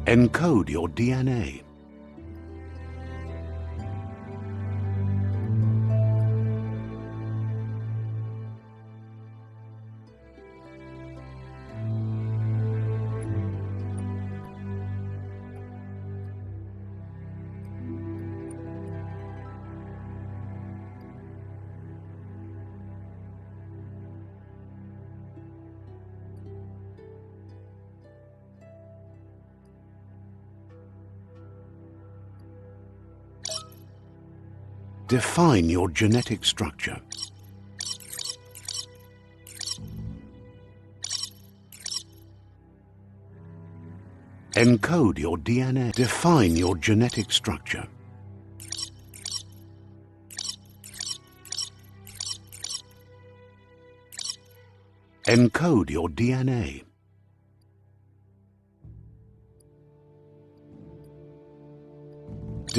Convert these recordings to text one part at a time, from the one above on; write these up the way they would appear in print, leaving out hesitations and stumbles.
Encode your DNA. Define your genetic structure. Encode your DNA. Define your genetic structure. Encode your DNA.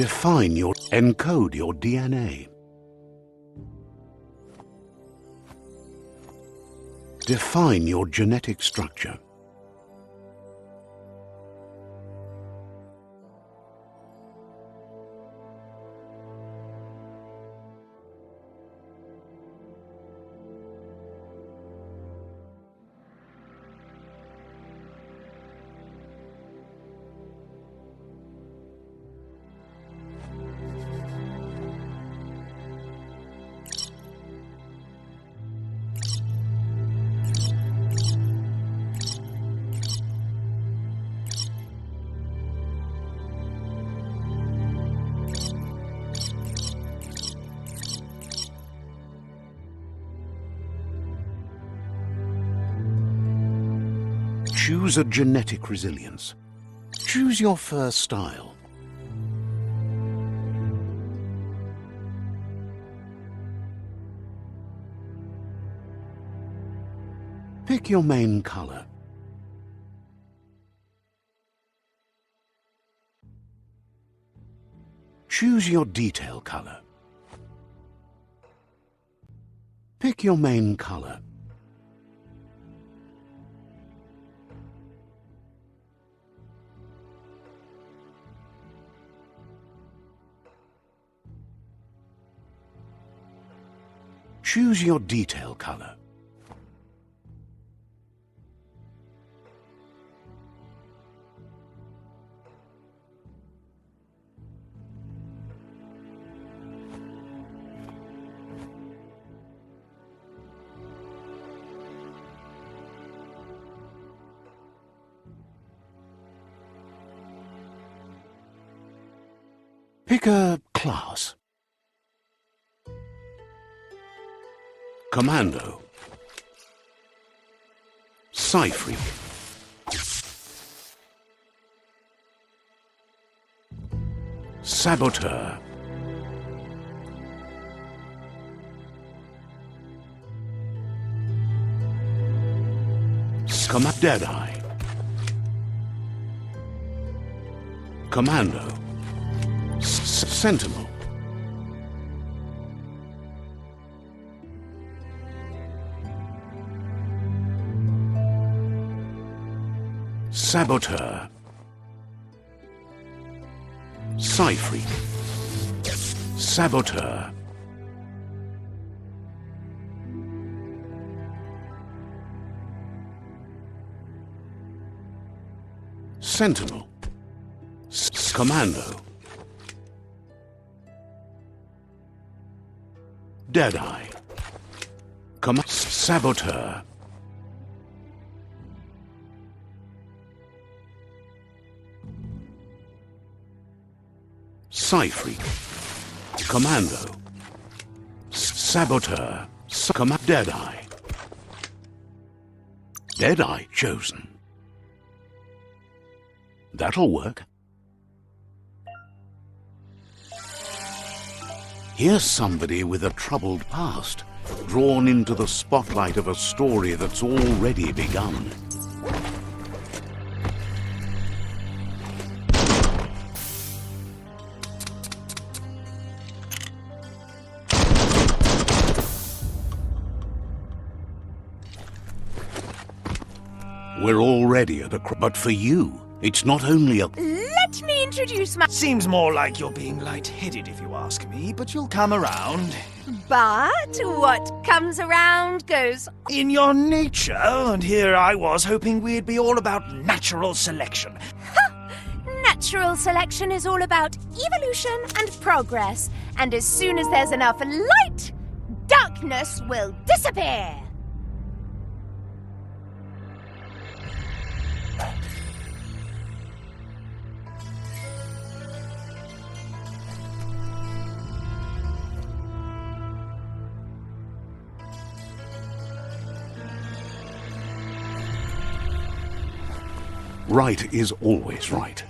Define your... Encode your DNA. Define your genetic structure. Choose a genetic resilience. Choose your first style. Pick your main color. Choose your detail color. Pick your main color. Choose your detail color. Pick a class. Commando. Psy-Freak. Saboteur. Deadeye. Commando. Sentinel. Saboteur. Psy-Freak. Saboteur. Sentinel. Commando. Deadeye. Saboteur. Psy-Freak. Commando. Saboteur. Deadeye. Deadeye chosen. That'll work. Here's somebody with a troubled past, drawn into the spotlight of a story that's already begun. We're already at a but for you, It's not only a... Let me introduce my... Seems more like you're being light-headed if you ask me, but you'll come around. But what comes around goes... In your nature, and here I was hoping we'd be all about natural selection. Natural selection is all about evolution and progress. And as soon as there's enough light, darkness will disappear. Right is always right.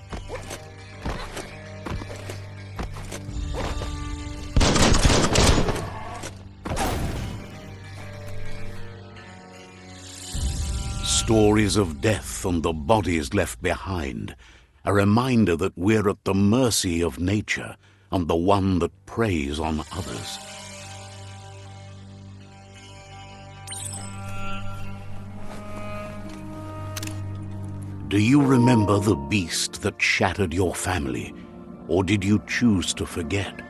Stories of death and the bodies left behind, a reminder that we're at the mercy of nature and the one that preys on others. Do you remember the beast that shattered your family, or did you choose to forget?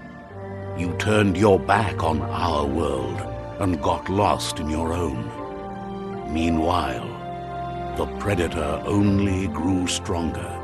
You turned your back on our world and got lost in your own. Meanwhile, the predator only grew stronger.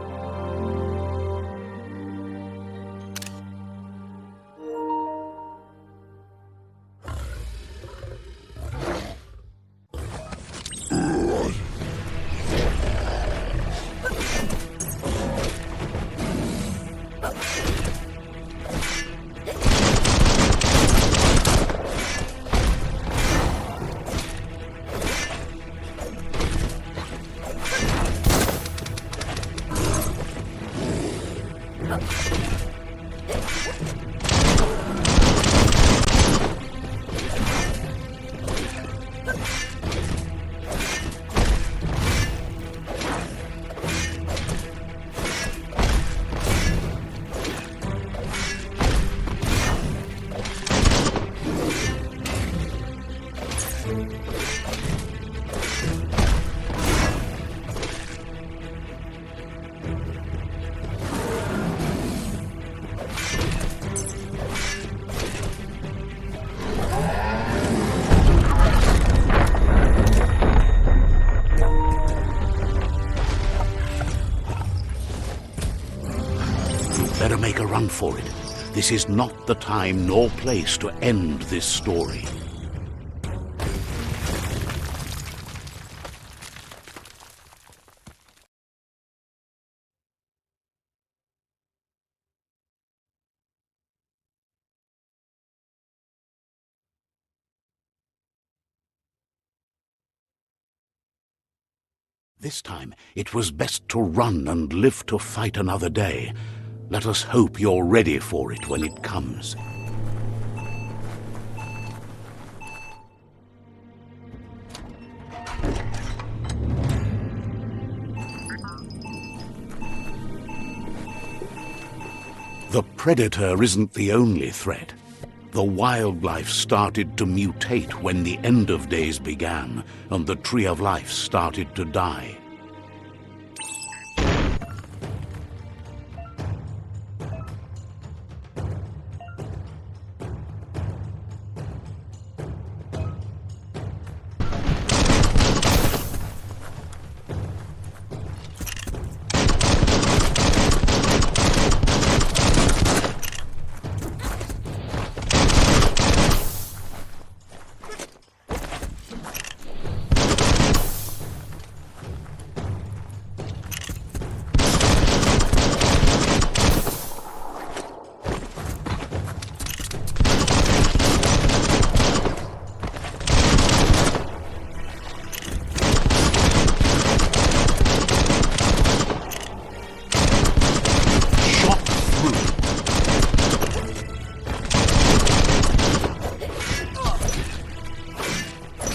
Better make a run for it. This is not the time nor place to end this story. This time, it was best to run and live to fight another day. Let us hope you're ready for it when it comes. The predator isn't the only threat. The wildlife started to mutate when the end of days began, and the tree of life started to die.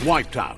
Wiped out.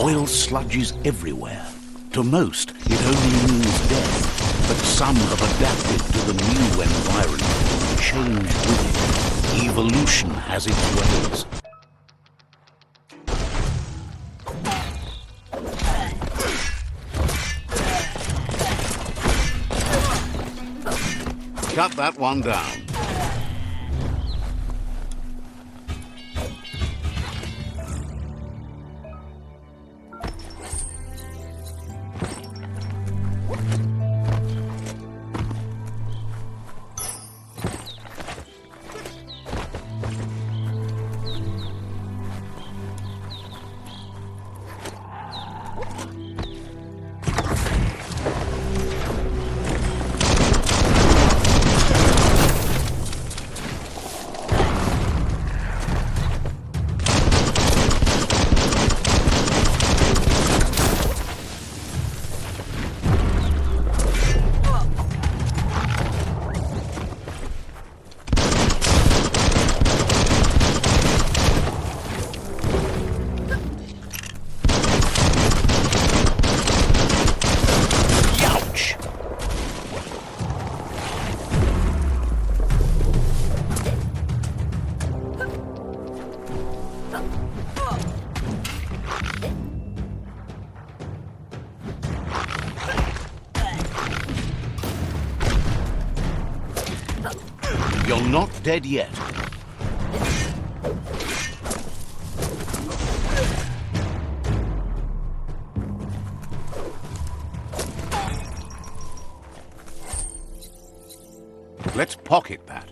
Oil sludges everywhere. To most, it only means death, but some have adapted to the new environment and changed with it. Evolution has its ways. Cut that one down. You're not dead yet. Let's pocket that.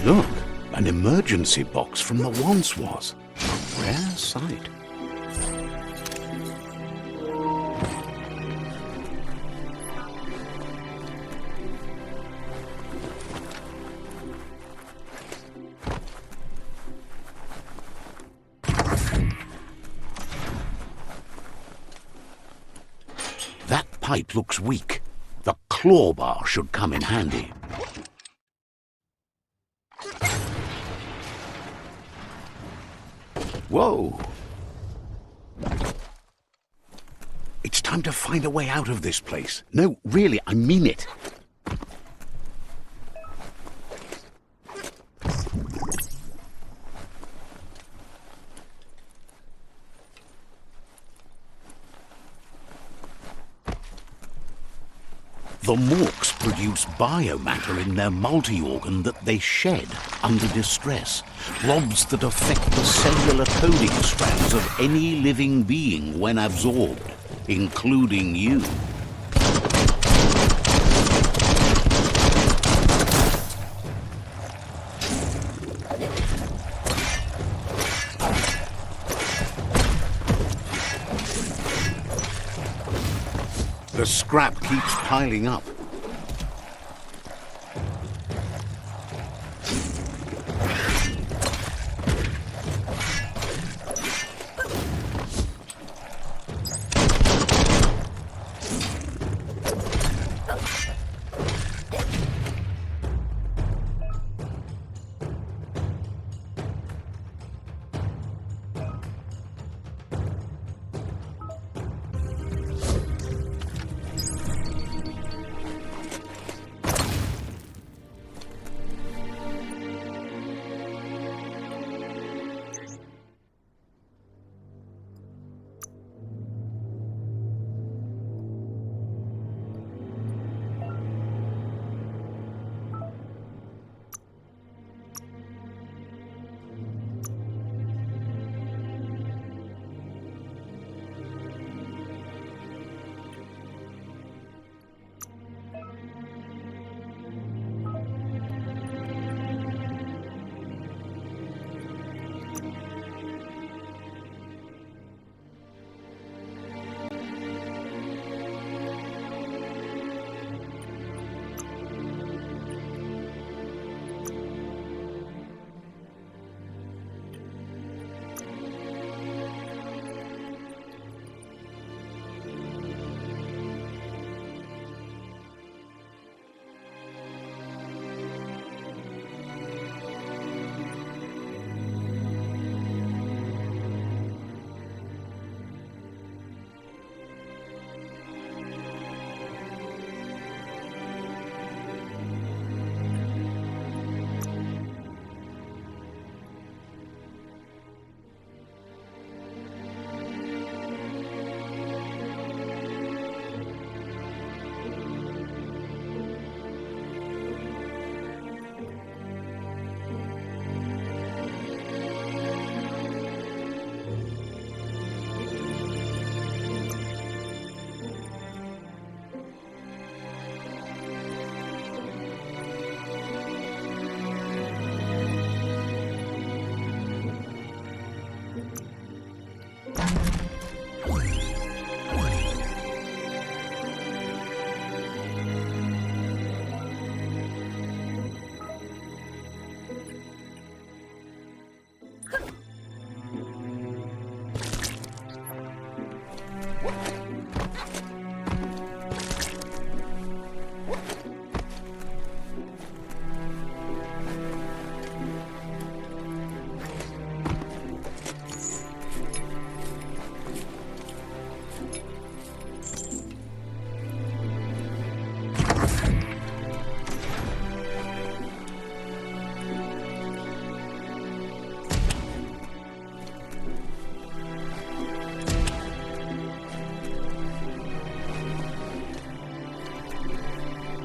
Look, an emergency box from the once was. A rare sight. That pipe looks weak. The claw bar should come in handy. Whoa! It's time to find a way out of this place. No, really, I mean it. The Morks produce biomatter in their multi-organ that they shed under distress, blobs that affect the cellular coding strands of any living being when absorbed, including you. The scrap keeps piling up.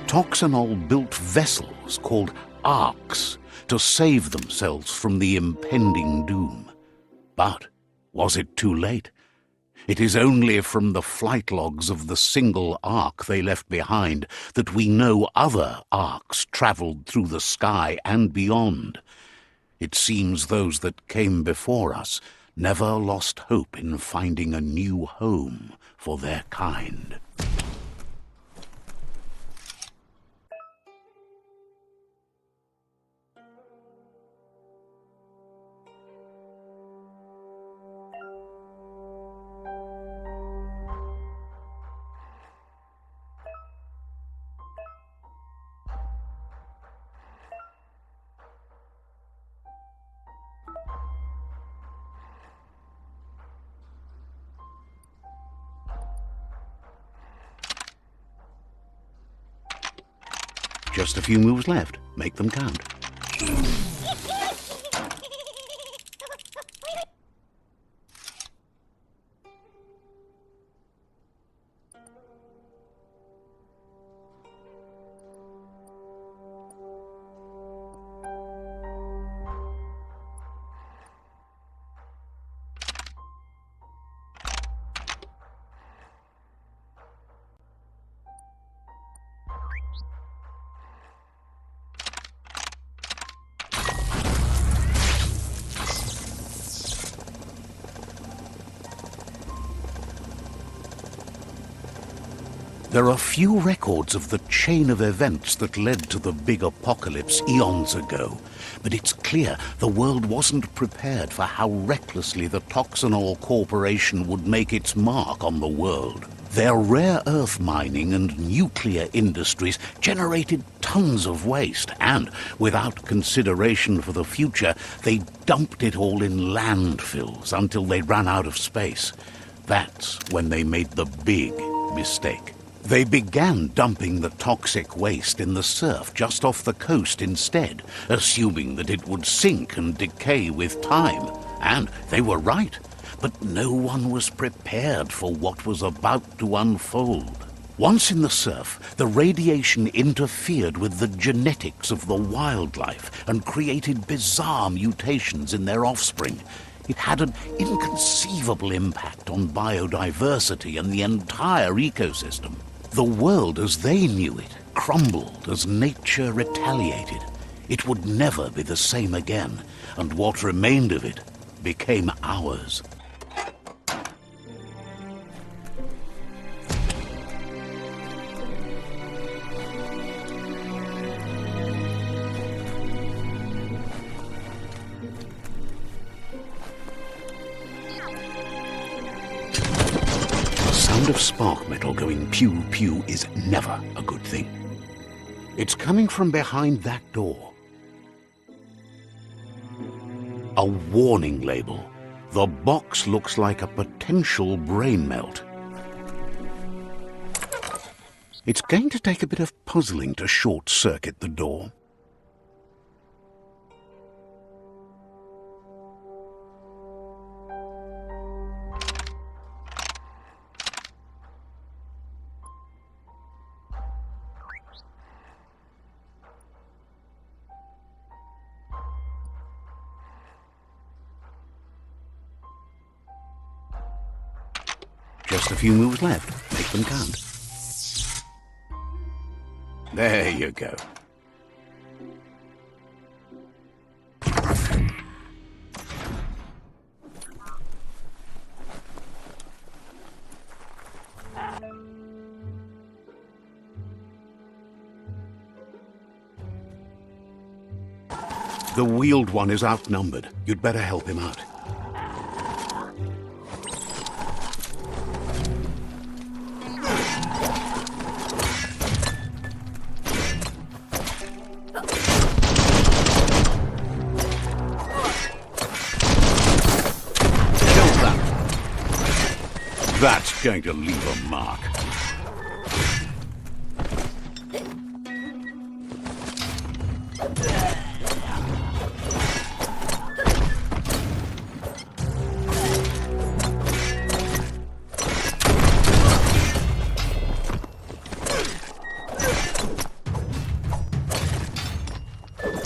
Toxanol built vessels called arks to save themselves from the impending doom. But was it too late? It is only from the flight logs of the single ark they left behind that we know other arks travelled through the sky and beyond. It seems those that came before us never lost hope in finding a new home for their kind. Just a few moves left. Make them count. There are few records of the chain of events that led to the big apocalypse eons ago, but it's clear the world wasn't prepared for how recklessly the Toxanol Corporation would make its mark on the world. Their rare earth mining and nuclear industries generated tons of waste, and, without consideration for the future, they dumped it all in landfills until they ran out of space. That's when they made the big mistake. They began dumping the toxic waste in the surf just off the coast instead, assuming that it would sink and decay with time. And they were right, but no one was prepared for what was about to unfold. Once in the surf, the radiation interfered with the genetics of the wildlife and created bizarre mutations in their offspring. It had an inconceivable impact on biodiversity and the entire ecosystem. The world as they knew it crumbled as nature retaliated. It would never be the same again, and what remained of it became ours. Of spark metal going pew-pew is never a good thing. It's coming from behind that door. A warning label. The box looks like a potential brain melt. It's going to take a bit of puzzling to short-circuit the door. Just a few moves left. Make them count. There you go. The wheeled one is outnumbered. You'd better help him out. That's going to leave a mark.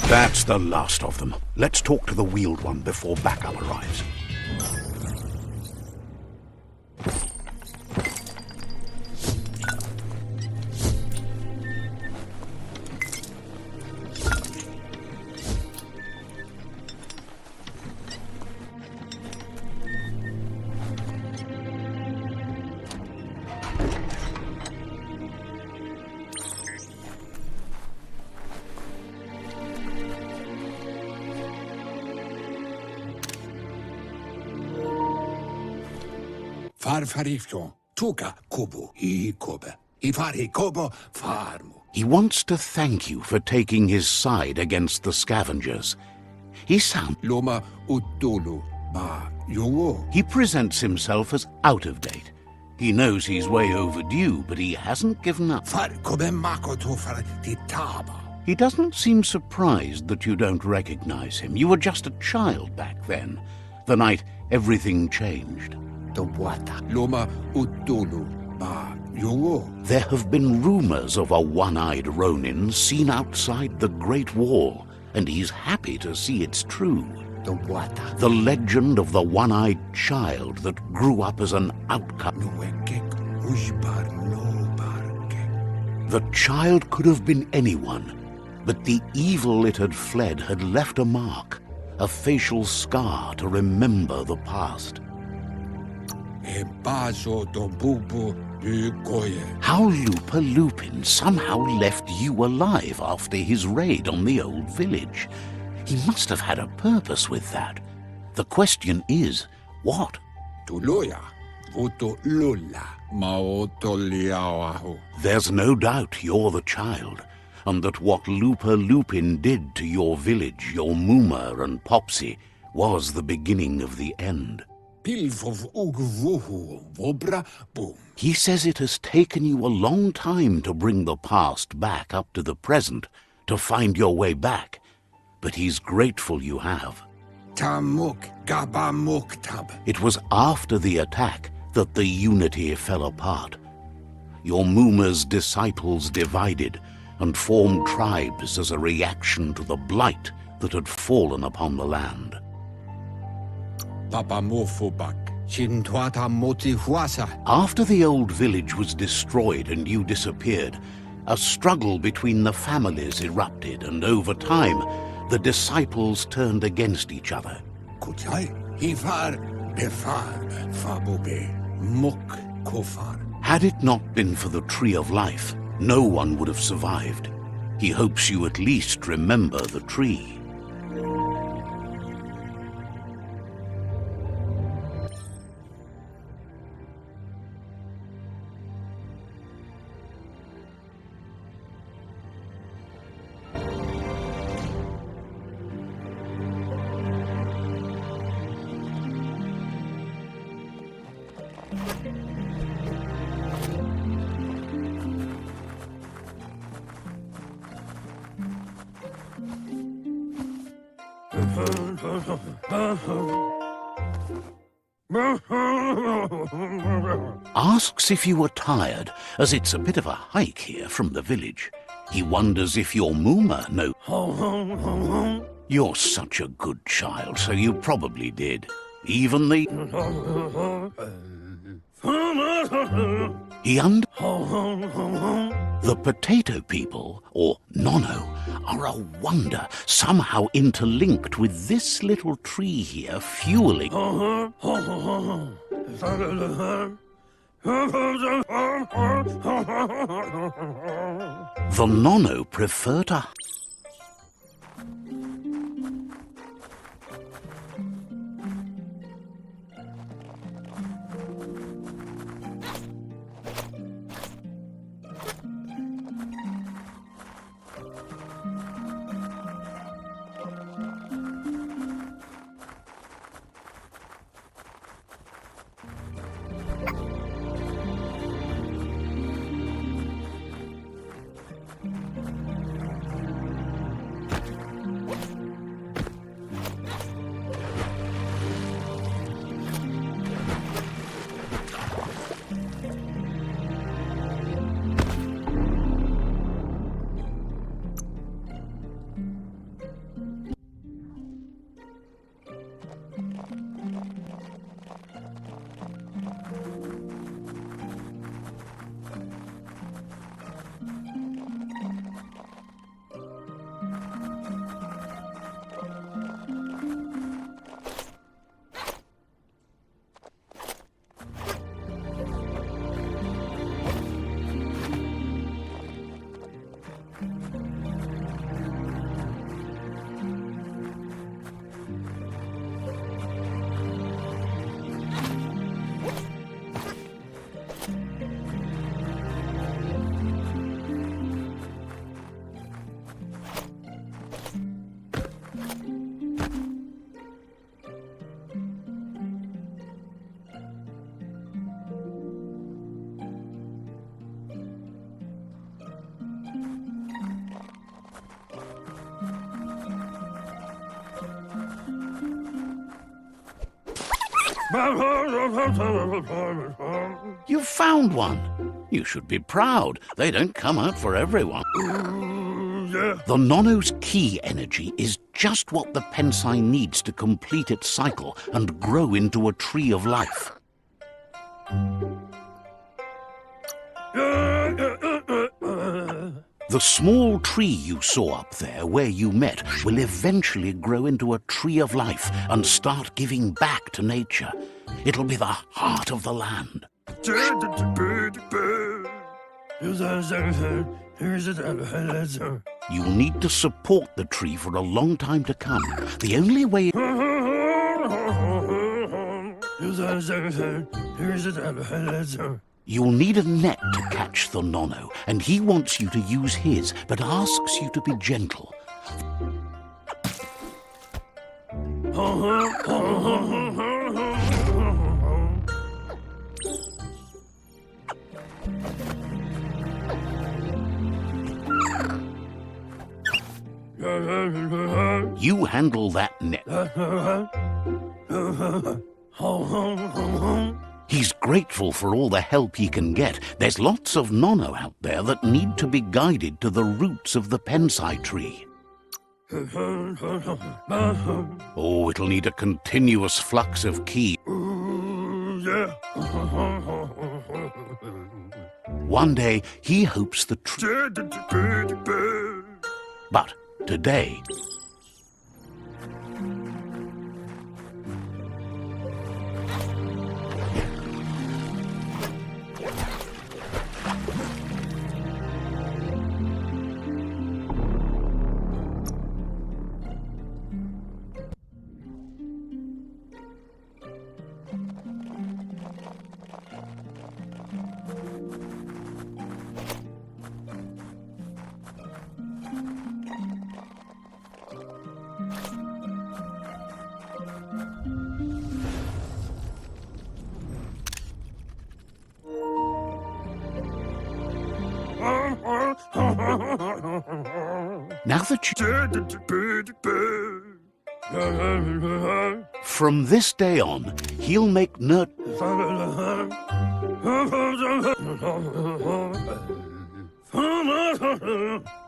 That's the last of them. Let's talk to the wheeled one before backup arrives. Farfarifjo, tuka kubu, I kobe. Ifari kobo, farmu. He wants to thank you for taking his side against the scavengers. He sounds... Loma utulu, ba yowo. He presents himself as out of date. He knows he's way overdue, but he hasn't given up. Far kobe mako to far titaba. He doesn't seem surprised that you don't recognize him. You were just a child back then, the night everything changed. The wata. Loma utulu, ba yowo. There have been rumors of a one-eyed Ronin seen outside the Great Wall, and he's happy to see it's true. The wata. The legend of the one-eyed child that grew up as an outcast. Nuekek ushbar no barke. The child could have been anyone, but the evil it had fled had left a mark, a facial scar to remember the past. E bazo do bubu du goye. How Lupa Lupin somehow left you alive after his raid on the old village. He must have had a purpose with that. The question is, what? Tuloya, voto lula, maoto liawahu. There's no doubt you're the child, and that what Lupa Lupin did to your village, your Muma and Popsy, was the beginning of the end. Pilvov ugvuhu, vobra boom. He says it has taken you a long time to bring the past back up to the present, to find your way back. But he's grateful you have. Tamuk gabamuk tab. It was after the attack that the unity fell apart. Your Muma's disciples divided and formed tribes as a reaction to the blight that had fallen upon the land. Papa mofobak. Chintwata moti huasa. After the old village was destroyed and you disappeared, a struggle between the families erupted, and over time, the disciples turned against each other. Kutai, hifar, defar, fabube, muk kofar. Had it not been for the Tree of Life, no one would have survived. He hopes you at least remember the tree. Asks if you were tired, as it's a bit of a hike here from the village. He wonders if your Muma knows. You're such a good child, so you probably did. Even the... The potato people, or Nono, are a wonder, somehow interlinked with this little tree here fueling. The Nono prefer to... You've found one. You should be proud. They don't come out for everyone. The Nono's key energy is just what the Pensai needs to complete its cycle and grow into a tree of life. The small tree you saw up there where you met will eventually grow into a tree of life and start giving back to nature. It'll be the heart of the land. You'll need to support the tree for a long time to come. The only way... You'll need a net to catch the Nono, and he wants you to use his, but asks you to be gentle. You handle that net. He's grateful for all the help he can get. There's lots of Nono out there that need to be guided to the roots of the Pensai tree. Oh, it'll need a continuous flux of ki. One day, he hopes the tree... But today... Now that you... From this day on, he'll make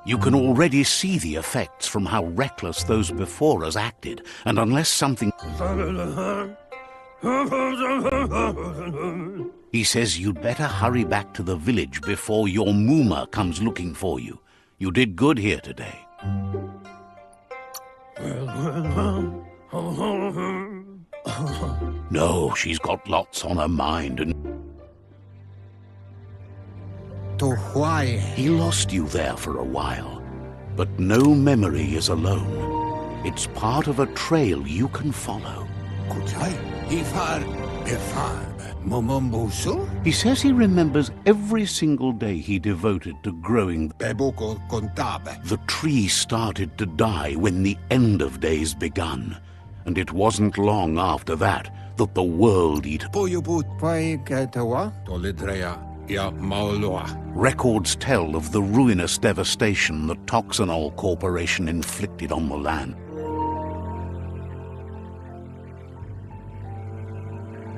You can already see the effects from how reckless those before us acted, and unless something... He says you'd better hurry back to the village before your Mooma comes looking for you. You did good here today. No, she's got lots on her mind and... He lost you there for a while, but no memory is alone. It's part of a trail you can follow. He says he remembers every single day he devoted to growing. The tree started to die when the end of days begun, and it wasn't long after that that the world eater... Records tell of the ruinous devastation the Toxanol Corporation inflicted on the land.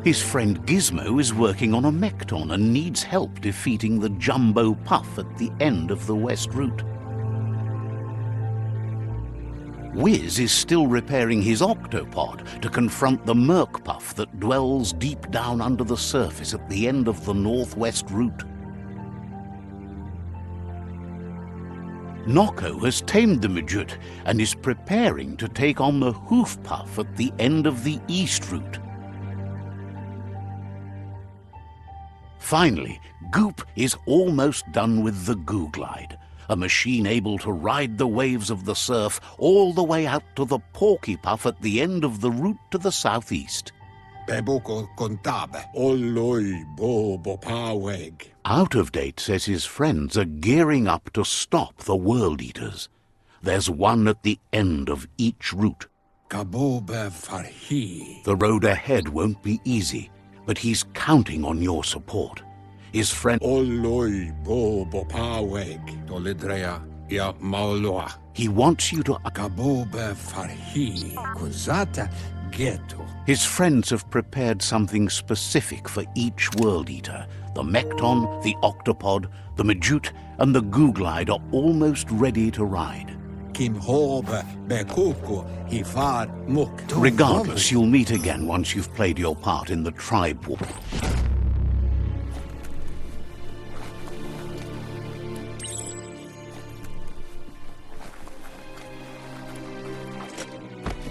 His friend Gizmo is working on a Mekton and needs help defeating the Jumbo Puff at the end of the West Route. Wiz is still repairing his Octopod to confront the Merc Puff that dwells deep down under the surface at the end of the Northwest Route. Noko has tamed the Midget and is preparing to take on the Hoof Puff at the end of the East Route. Finally, Goop is almost done with the Goo Glide, a machine able to ride the waves of the surf all the way out to the Porky Puff at the end of the route to the southeast. Out of Date says his friends are gearing up to stop the World Eaters. There's one at the end of each route. The road ahead won't be easy, but he's counting on your support. His friend... He wants you to... quieto. His friends have prepared something specific for each World Eater. The Mekton, the Octopod, the Majute, and the Googlide are almost ready to ride. Kim hobe bekuko hifar muk. Regardless, you'll meet again once you've played your part in the tribe war.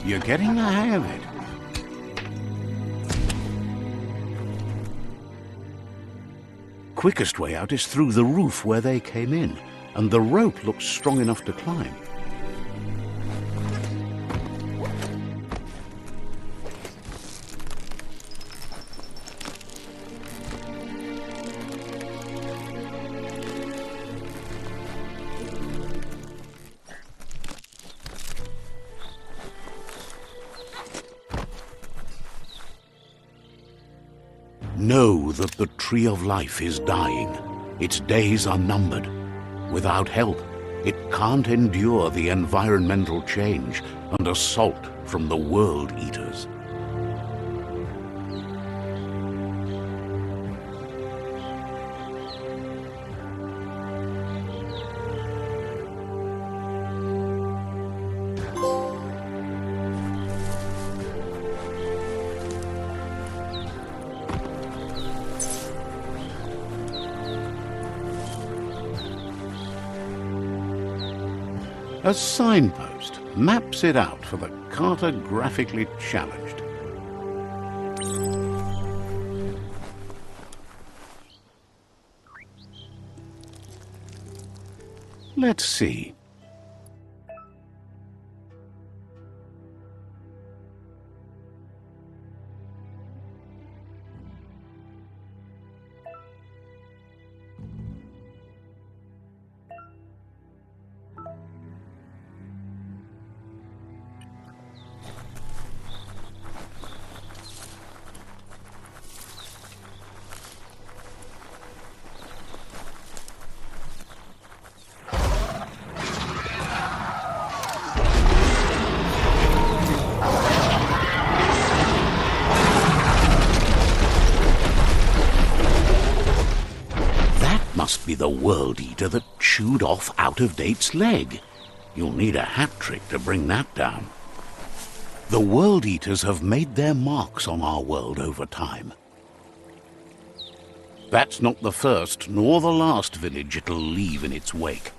You're getting the hang of it. Quickest way out is through the roof where they came in, and the rope looks strong enough to climb. Know that the Tree of Life is dying. Its days are numbered. Without help, it can't endure the environmental change and assault from the World Eaters. A signpost maps it out for the cartographically challenged. Let's see. Must be the World Eater that chewed off Out-of-Date's leg. You'll need a hat trick to bring that down. The World Eaters have made their marks on our world over time. That's not the first nor the last village it'll leave in its wake.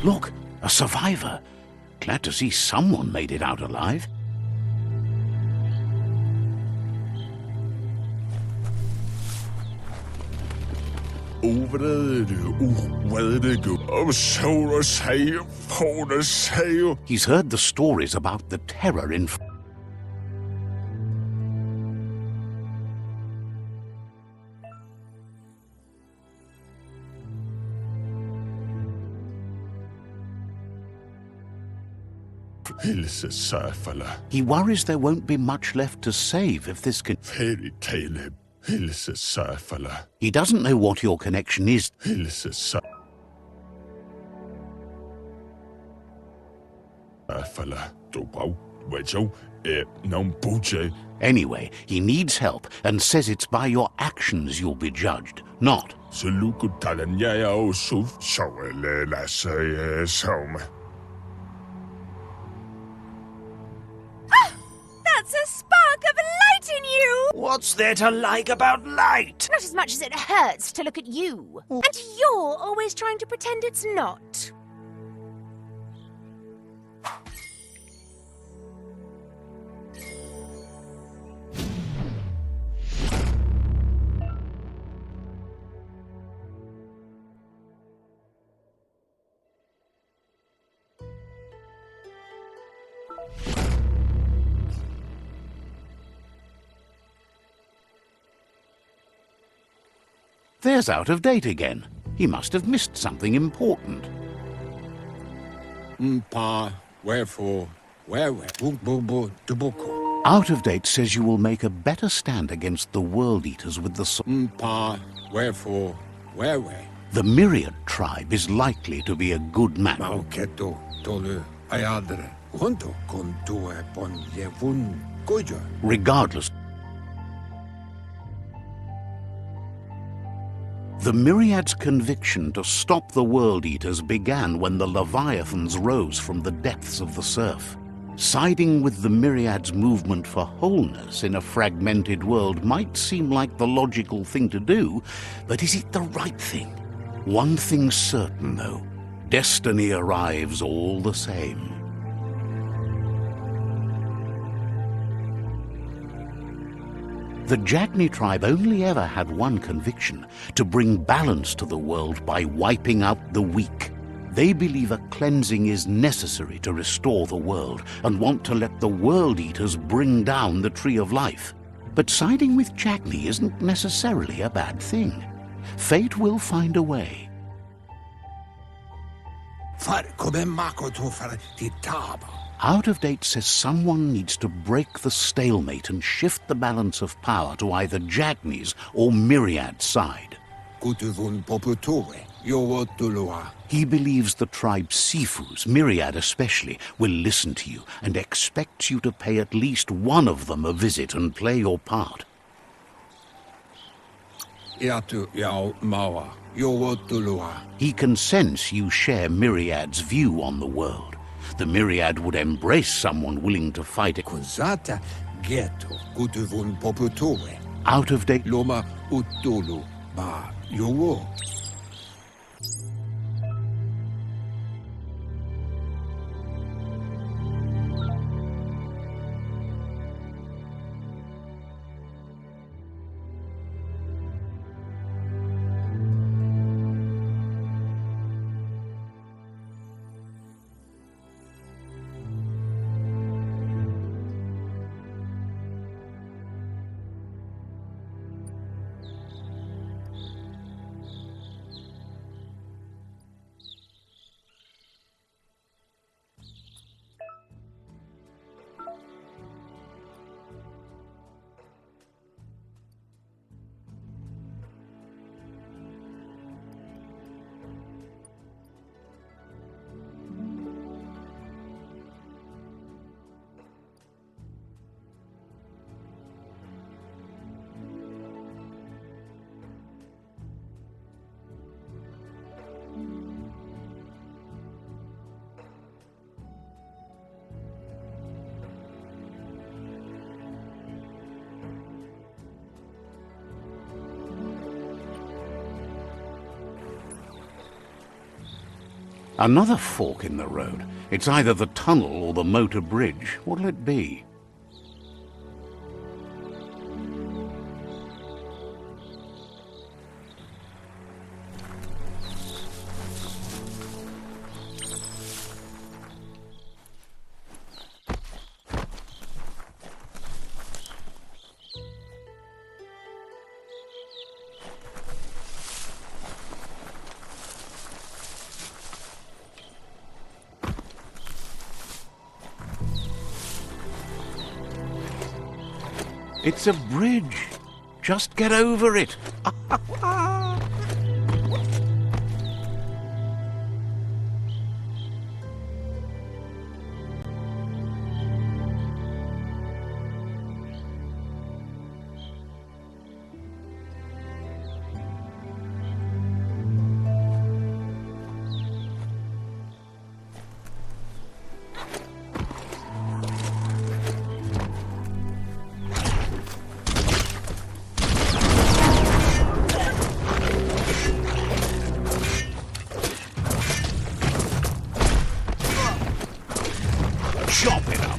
Look, a survivor. Glad to see someone made it out alive. He's heard the stories about the terror in... He worries there won't be much left to save if this can... He doesn't know what your connection is. Anyway, he needs help and says it's by your actions you'll be judged, not. That's a spark of light in you! What's there to like about light? Not as much as it hurts to look at you. And you're always trying to pretend it's not. There's Out-of-Date again. He must have missed something important. Wherefore, Out-of-Date says you will make a better stand against the World Eaters with the sword. wherefore, The Myriad tribe is likely to be a good match. Mauketo tolu ayadre. Junto con tu ponjevun gojo. Regardless, the Myriad's conviction to stop the World Eaters began when the Leviathans rose from the depths of the surf. Siding with the Myriad's movement for wholeness in a fragmented world might seem like the logical thing to do, but is it the right thing? One thing's certain, though. Destiny arrives all the same. The Jagni tribe only ever had one conviction: to bring balance to the world by wiping out the weak. They believe a cleansing is necessary to restore the world and want to let the World Eaters bring down the Tree of Life. But siding with Jagni isn't necessarily a bad thing. Fate will find a way. Far come mako to far ti taba. Out of Date says someone needs to break the stalemate and shift the balance of power to either Jagni's or Myriad's side. Kutuvun poputue, yowotulua. He believes the tribe's Sifus, Myriad especially, will listen to you and expects you to pay at least one of them a visit and play your part. Iatu yao mawa, yowotulua. He can sense you share Myriad's view on the world. The Myriad would embrace someone willing to fight it. Kuzata ghetto, kutuvun poputue. Out of Date. Loma utulu, ba yowo. Another fork in the road. It's either the tunnel or the motor bridge. What'll it be? It's a bridge. Just get over it. Chop it up.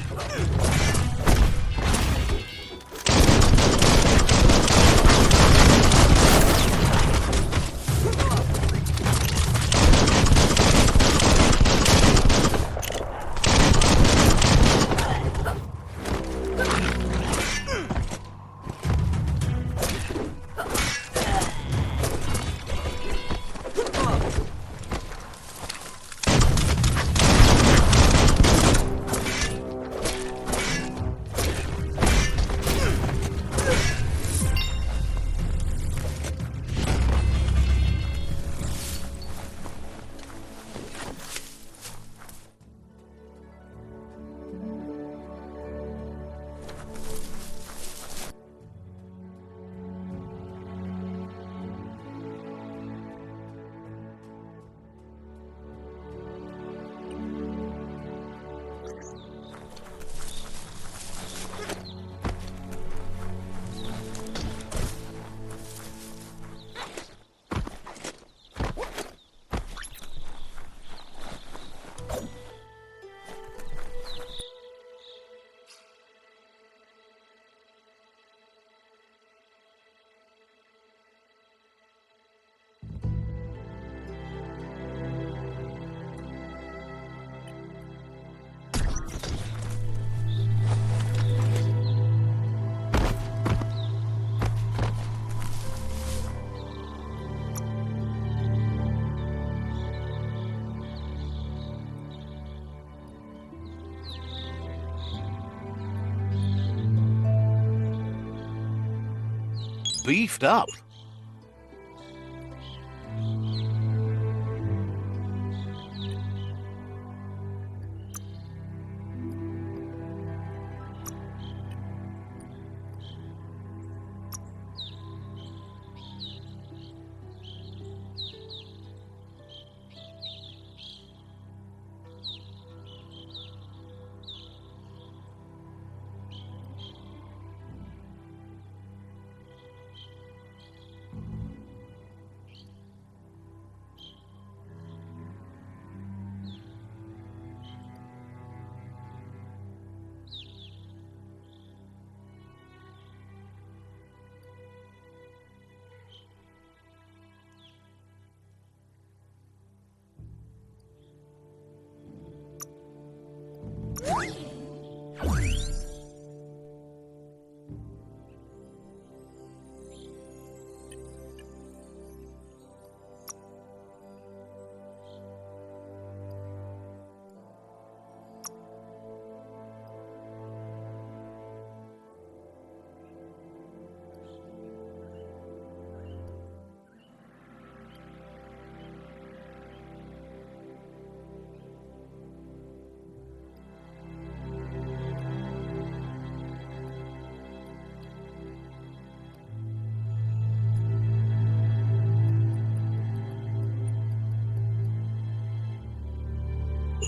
beefed up.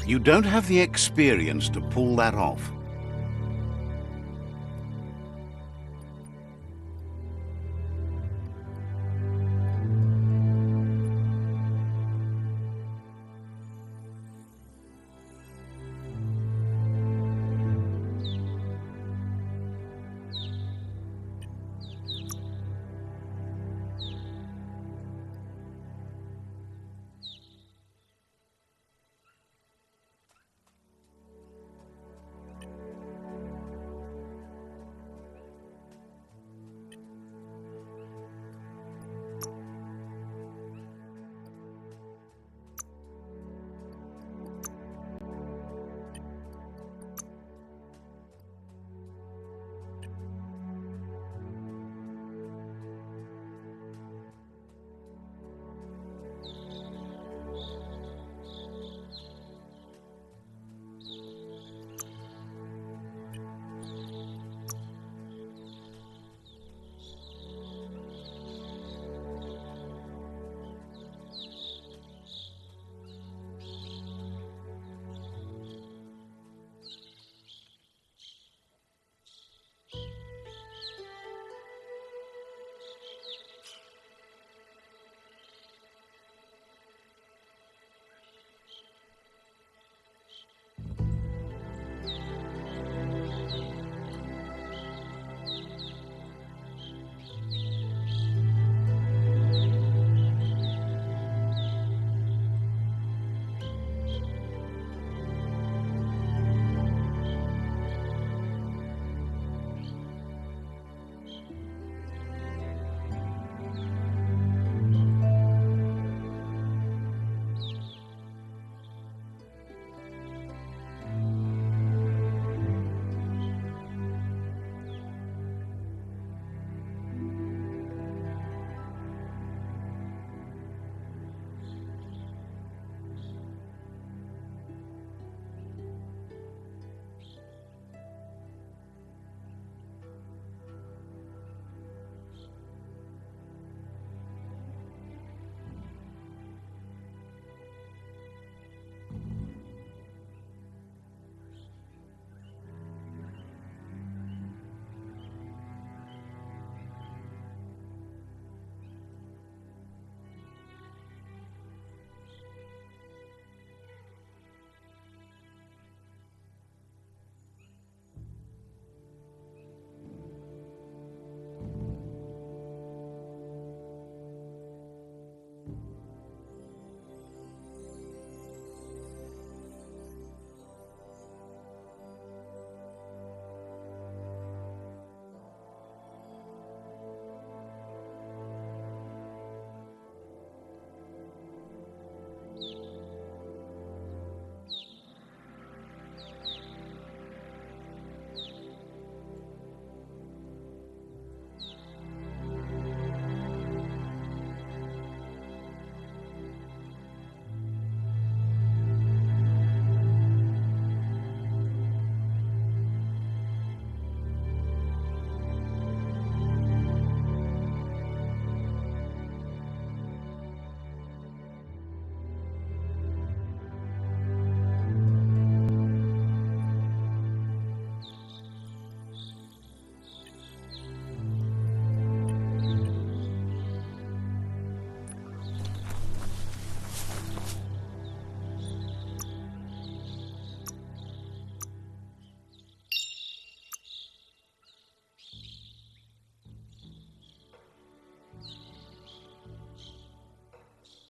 You don't have the experience to pull that off.